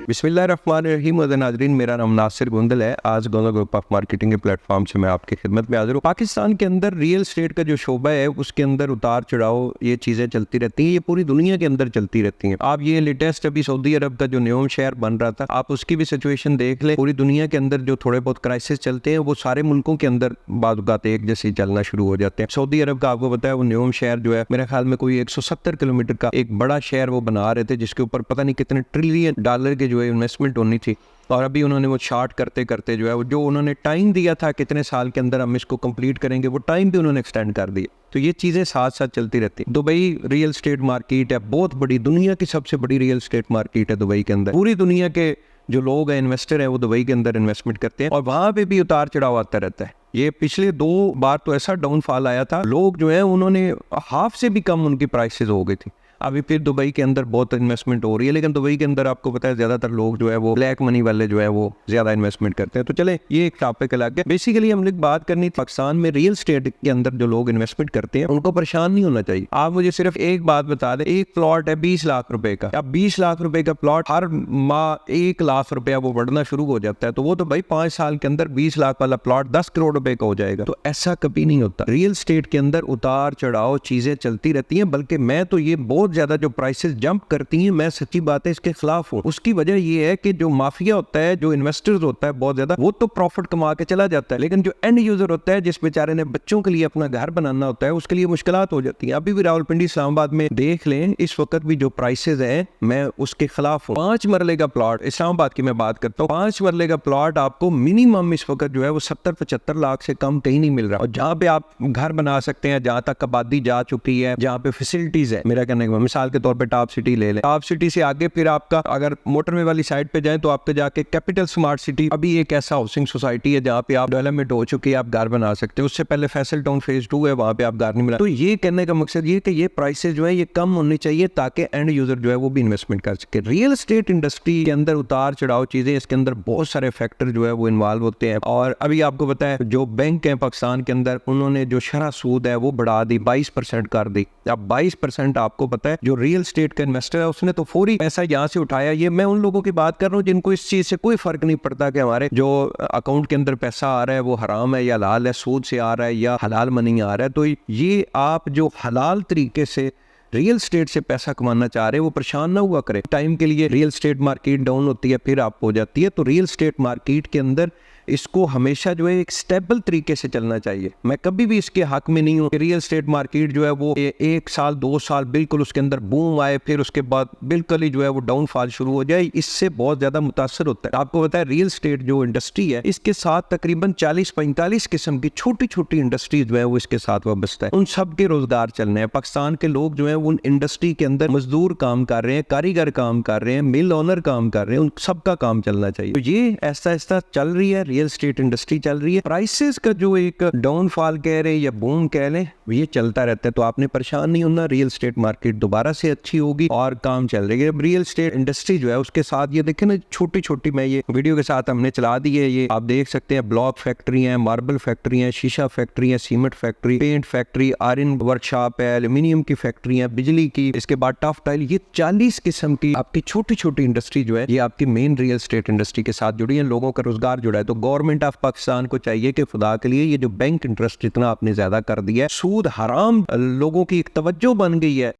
बिस्मिल्लाहिर्रहमानिर्रहीम। नाज़रीन, मेरा नाम नासिर गुंदल है। आज गोला ग्रुप ऑफ मार्केटिंग के प्लेटफॉर्म से मैं आपकी खिदमत में हाजिर हूँ। पाकिस्तान के अंदर रियल स्टेट का जो शोबा है उसके अंदर उतार चढ़ाव ये चीज़ें चलती रहती हैं, ये पूरी दुनिया के अंदर चलती रहती हैं। आप ये लेटेस्ट अभी सऊदी अरब का जो न्यूम शेयर बन रहा था, आप उसकी भी सिचुएशन देख लें। पूरी दुनिया के अंदर जो थोड़े बहुत क्राइसिस चलते हैं वो सारे मुल्कों के अंदर बात एक जैसे चलना शुरू हो जाते हैं। सऊदी अरब का आपको पता है वो न्यूम शेयर जो है मेरे ख्याल में कोई 170 किलोमीटर का एक बड़ा शेयर वो बना रहे थे, जिसके ऊपर पता नहीं कितने ट्रिलियन डॉलर के जो है इन्वेस्टमेंट होनी थी। और अभी उन्होंने वो शार्ट करते करते जो है जो उन्होंने टाइम दिया था कितने साल के अंदर हम इसको कंप्लीट करेंगे, वो टाइम भी उन्होंने एक्सटेंड कर दिया। तो ये चीज़ें साथ साथ चलती रहती है। दुबई रियल स्टेट मार्केट है, बहुत बड़ी, दुनिया की सबसे बड़ी रियल स्टेट मार्केट है दुबई के अंदर। पूरी दुनिया के जो लोग हैं, इन्वेस्टर हैं, वो दुबई के अंदर इन्वेस्टमेंट करते हैं और वहाँ पे भी उतार चढ़ाव आता रहता है। ये पिछले 2 बार तो ऐसा डाउनफॉल आया था, लोग जो है उन्होंने हाफ से भी कम उनकी प्राइसेस हो गई थी। अभी फिर दुबई के अंदर बहुत इन्वेस्टमेंट हो रही है, लेकिन दुबई के अंदर आपको पता है ज़्यादातर लोग जो है वो ब्लैक मनी वाले जो है वो ज़्यादा इन्वेस्टमेंट करते हैं। तो चले, ये एक टॉपिक अलग है। बेसिकली हम लोग बात करनी थी पाकिस्तान में रियल स्टेट के अंदर जो लोग इन्वेस्टमेंट करते हैं उनको परेशान नहीं होना चाहिए। आप मुझे सिर्फ एक बात बता दें, एक प्लॉट है 20 लाख रुपए का, अब 20 लाख रुपए का प्लॉट हर माह 1 लाख रुपया वो बढ़ना शुरू हो जाता है, तो वो तो भाई 5 साल के अंदर 20 लाख वाला प्लॉट 10 करोड़ रुपए का हो जाएगा। तो ऐसा कभी नहीं होता। रियल स्टेट के अंदर उतार चढ़ाव चीजें चलती रहती हैं, बल्कि मैं तो ये बहुत ज्यादा जो प्राइसेस जंप करती हैं, मैं सच्ची बात है इसके खिलाफ हूँ। उसकी वजह ये है कि जो माफिया होता है, जो इन्वेस्टर्स होता है बहुत ज्यादा, वो तो प्रॉफिट कमा के चला जाता है, लेकिन जो एंड यूजर होता है, जिस बेचारे ने बच्चों के लिए अपना घर बनाना होता है, उसके लिए मुश्किलात हो जाती हैं। अभी भी रावलपिंडी इस्लामाबाद में देख लें, इस वक्त भी जो प्राइसेस हैं, मैं उसके खिलाफ हूँ। 5 मरले का प्लॉट, इस्लामाबाद की मैं बात करता हूँ, 5 मरले का प्लॉट आपको मिनिमम इस वक्त जो है वो 70-75 लाख से कम कहीं नहीं मिल रहा। और जहाँ पे आप घर बना सकते हैं, जहाँ तक आबादी जा चुकी है, जहाँ पे फैसिलिटीज है, मेरा कहने का मिसाल के तौर पे टॉप सिटी ले लें। टॉप सिटी से आगे फिर आपका अगर मोटरवे वाली साइड पे जाए तो आपके जाके कैपिटल स्मार्ट सिटी अभी एक ऐसा हाउसिंग सोसाइटी है जहाँ पे आप डेवलपमेंट हो चुकी है, आप घर बना सकते हैं। उससे पहले फैसल टाउन फेज 2 है, वहाँ पे आप घर नहीं मिला। तो ये कहने का मकसद ये कि ये प्राइसेस जो है ये कम होनी चाहिए ताकि एंड यूजर जो है वो भी इन्वेस्टमेंट कर सके। रियल स्टेट इंडस्ट्री के अंदर उतार चढ़ाव चीजें, इसके अंदर बहुत सारे फैक्टर जो है वो इन्वॉल्व होते हैं। और अभी आपको पता है जो बैंक है पाकिस्तान के अंदर, उन्होंने जो शरह सूद है वो बढ़ा दी, 22% कर दी। अब 22% आपको पता है जो रियल स्टेट का इन्वेस्टर है उसने तो फौरी पैसा यहाँ से उठाया। ये मैं उन लोगों की बात कर रहा हूँ जिनको इस चीज से कोई फर्क नहीं पड़ता कि हमारे जो अकाउंट के अंदर पैसा आ रहा है वो हराम है या हलाल है, सूद से आ रहा है या हलाल मनी आ रहा है। तो ये आप जो हलाल तरीके से रियल स्टेट से पैसा कमाना चाह रहे हैं वो परेशान ना हुआ करें। टाइम के लिए रियल स्टेट मार्केट डाउन होती है, फिर आप हो जाती है। तो रियल स्टेट मार्केट के अंदर इसको हमेशा जो है एक स्टेबल तरीके से चलना चाहिए। मैं कभी भी इसके हक में नहीं हूँ कि रियल स्टेट मार्केट जो है वो 1 साल 2 साल बिल्कुल उसके अंदर बूम आए, फिर उसके बाद बिल्कुल ही जो है वो डाउनफॉल शुरू हो जाए। इससे बहुत ज्यादा मुतासर होता है। आपको पता है रियल स्टेट जो इंडस्ट्री है, इसके साथ तकरीबन 40-45 किस्म की छोटी छोटी इंडस्ट्रीज जो है वो इसके साथ वाबस्ता है। उन सब के रोजगार चलने हैं। पाकिस्तान के लोग जो है उन इंडस्ट्री के अंदर मजदूर काम कर रहे हैं, कारीगर काम कर रहे हैं, मिल ओनर काम कर रहे हैं, उन सबका काम चलना चाहिए। तो ये ऐसा ऐसा चल रही है, रियल स्टेट इंडस्ट्री चल रही है। प्राइसेस का जो एक डाउनफॉल कह रहे हैं या बूम कह लें, ये चलता रहता है। तो आपने परेशान नहीं होना, रियल स्टेट मार्केट दोबारा से अच्छी होगी और काम चल रही है। रियल स्टेट इंडस्ट्री जो है उसके साथ ये देखें ना, छोटी छोटी, मैं ये वीडियो के साथ हमने चला दी है, ये आप देख सकते हैं, ब्लॉक फैक्ट्री है, मार्बल फैक्ट्री है, शीशा फैक्ट्री है, cement factory, paint factory, iron workshop है, एल्यूमिनियम की फैक्ट्री है, बिजली की, इसके बाद टफ टाइल, ये 40 किस्म की आपकी छोटी छोटी इंडस्ट्री जो है ये आपकी मेन रियल स्टेट इंडस्ट्री के साथ जुड़ी है, लोगों का रोजगार जुड़ा है। तो गवर्नमेंट ऑफ पाकिस्तान को चाहिए कि खुदा के लिए ये जो बैंक इंटरेस्ट इतना आपने ज्यादा कर दिया है, सूद हराम, लोगों की एक तवज्जो बन गई है।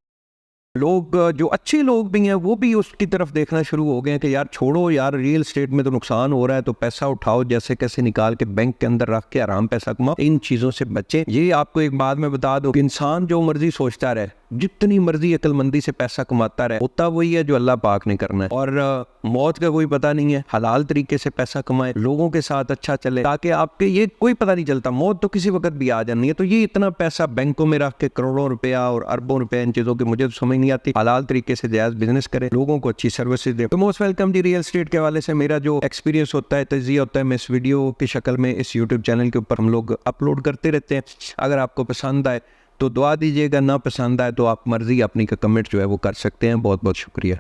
लोग जो अच्छे लोग भी हैं वो भी उसकी तरफ देखना शुरू हो गए हैं कि यार छोड़ो यार, रियल स्टेट में तो नुकसान हो रहा है, तो पैसा उठाओ, जैसे कैसे निकाल के बैंक के अंदर रख के आराम पैसा कमाओ। इन चीजों से बचे। ये आपको एक बात मैं बता दूं कि इंसान जो मर्जी सोचता रहे, जितनी मर्जी अक्लमंदी से पैसा कमाता रहे, होता वही है जो अल्लाह पाक ने करना है। और मौत का कोई पता नहीं है। हलाल तरीके से पैसा कमाए, लोगों के साथ अच्छा चले, ताकि आपके ये कोई पता नहीं चलता, मौत तो किसी वक्त भी आ जानी है। तो ये इतना पैसा बैंकों में रख के करोड़ों रुपया और अरबों रुपया, इन चीजों की मुझे तो समझ नहीं आती। हलाल तरीके से जायज बिजनेस करे, लोगों को अच्छी सर्विसेज दे। तो मोस्ट वेलकम जी। रियल स्टेट के हवाले से मेरा जो एक्सपीरियंस होता है, तजिया होता है, मैं इस वीडियो की शक्ल में इस यूट्यूब चैनल के ऊपर हम लोग अपलोड करते रहते हैं। अगर आपको पसंद आए तो दुआ दीजिएगा, ना पसंद आए तो आप मर्जी अपनी का कमेंट जो है वो कर सकते हैं। बहुत बहुत शुक्रिया।